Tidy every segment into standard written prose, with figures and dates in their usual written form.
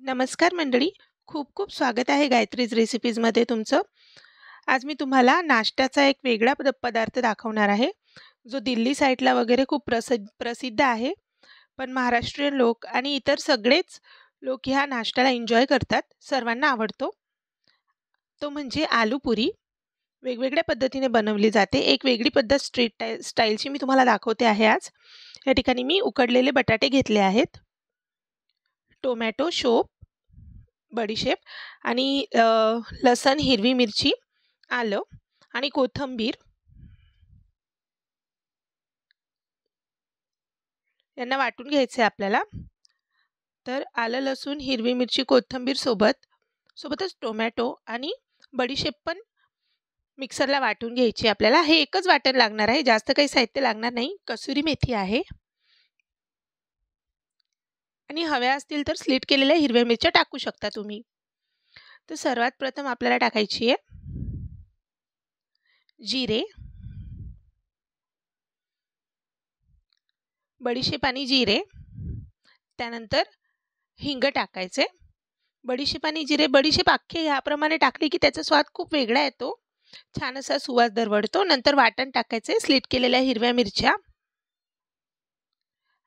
नमस्कार मंडळी. खूप खूप स्वागत आहे गायत्रीज रेसिपीजमध्ये तुमचं. आज मी तुम्हाला नाश्त्याचा एक वेगळा पदार्थ दाखवणार आहे, जो दिल्ली साईडला वगैरे खूप प्रसिद्ध आहे. पण महाराष्ट्रीयन लोक आणि इतर सगळेच लोक ह्या नाश्त्याला एन्जॉय करतात, सर्वांना आवडतो. तो म्हणजे आलू पुरी. वेगवेगळ्या पद्धतीने बनवली जाते. एक वेगळी पद्धत स्टाईलची मी तुम्हाला दाखवते आहे आज. या ठिकाणी मी उकडलेले बटाटे घेतले आहेत, टोमॅटो, शोप, बडीशेप आणि लसण, हिरवी मिरची, आलं आणि कोथिंबीर यांना वाटून घ्यायचे आपल्याला. तर आलं, लसूण, हिरवी मिरची, कोथिंबीर सोबतच टोमॅटो आणि बडीशेप पण मिक्सरला वाटून घ्यायची आपल्याला. हे एकच वाटण लागणार आहे, जास्त काही साहित्य लागणार नाही. कसुरी मेथी आहे आणि हव्या असतील तर स्लिट केलेल्या हिरव्या मिरच्या टाकू शकता तुम्ही. तर सर्वात प्रथम आपल्याला टाकायची आहे जिरे, बडीशेप आणि जिरे. त्यानंतर हिंग टाकायचे. बडीशेप आणि जिरे, बडीशेप अख्खे ह्याप्रमाणे टाकली की त्याचा स्वाद खूप वेगळा येतो, छान असा सुवास दरवळतो. नंतर वाटण टाकायचे, स्लिट केलेल्या हिरव्या मिरच्या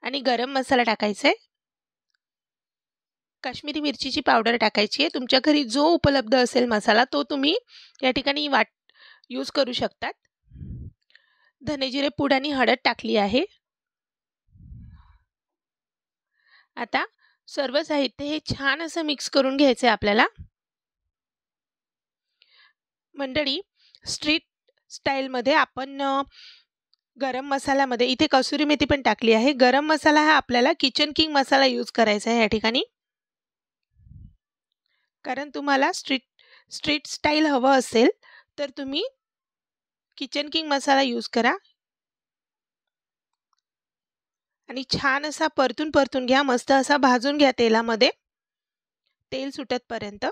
आणि गरम मसाला टाकायचा आहे. काश्मीरी मिरचीची पावडर टाकायची आहे. तुमच्या घरी जो उपलब्ध असेल मसाला तो तुम्ही या ठिकाणी यूज करू शकतात. धने जिरे पूड आणि हळद टाकली आहे. आता सर्व साहित्य हे छान असं मिक्स करून घ्यायचं आहे आपल्याला. मंडळी, स्ट्रीट स्टाईलमध्ये आपण गरम मसाल्यामध्ये इथे कसुरी मेथी पण टाकली आहे. गरम मसाला हा आपल्याला किचन किंग मसाला यूज करायचा आहे या ठिकाणी, कारण तुम्हाला स्ट्रीट स्टाईल हवं असेल तर तुम्ही किचन किंग मसाला यूज करा. आणि छान असा परतून घ्या, मस्त असा भाजून घ्या तेलामध्ये, तेल सुटतपर्यंत.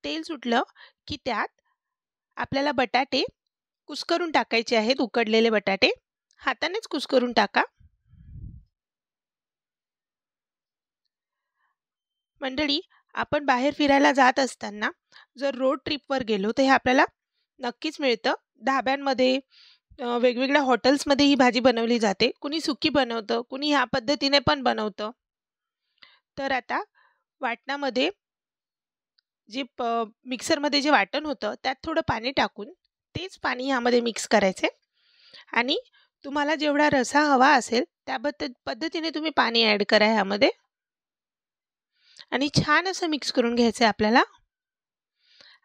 तेल सुटलं की त्यात आपल्याला बटाटे कुस्करून टाकायचे आहेत. उकडलेले बटाटे हातानेच कुस्करून टाका. मंडळी, आपण बाहेर फिरायला जात असताना जर रोड ट्रिपवर गेलो तर हे आपल्याला नक्कीच मिळतं. धाब्यांमध्ये, वेगवेगळ्या हॉटेल्समध्ये ही भाजी बनवली जाते. कुणी सुकी बनवतं, कुणी ह्या पद्धतीने पण बनवतं. तर आता वाटणामध्ये जे मिक्सरमध्ये जे वाटण होतं त्यात थोडं पाणी टाकून तेच पाणी ह्यामध्ये मिक्स करायचे आणि तुम्हाला जेवढा रसा हवा असेल त्या पद्धतीने तुम्ही पाणी ॲड करा ह्यामध्ये आणि छान असं मिक्स करून घ्यायचं आहे आपल्याला.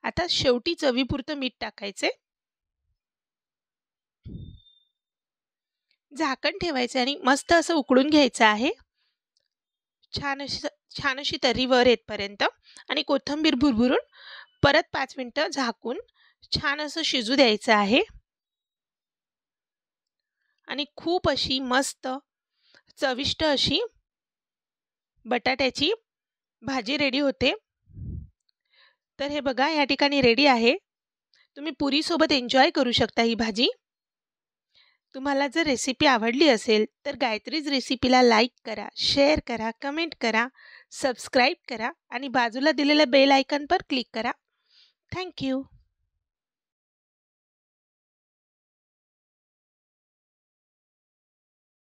आता शेवटी चवीपुरतं मीठ टाकायचे, झाकण ठेवायचे आणि मस्त असं उकळून घ्यायचं आहे, छान अशी तर्री वर येतपर्यंत. आणि कोथिंबीर भुरभुरून परत 5 मिनिटं झाकून छान असं शिजू द्यायचं आहे. आणि खूप अशी मस्त चविष्ट अशी बटाट्याची भाजी रेडी होते. तर हे बघा, या ठिकाणी रेडी आहे. तुम्ही पुरीसोबत एन्जॉय करू शकता ही भाजी. तुम्हाला जर रेसिपी आवडली असेल तर गायत्रीज रेसिपीला लाईक करा, शेअर करा, कमेंट करा, सबस्क्राईब करा आणि बाजूला दिलेल्या बेल आयकॉन पर क्लिक करा. थँक्यू.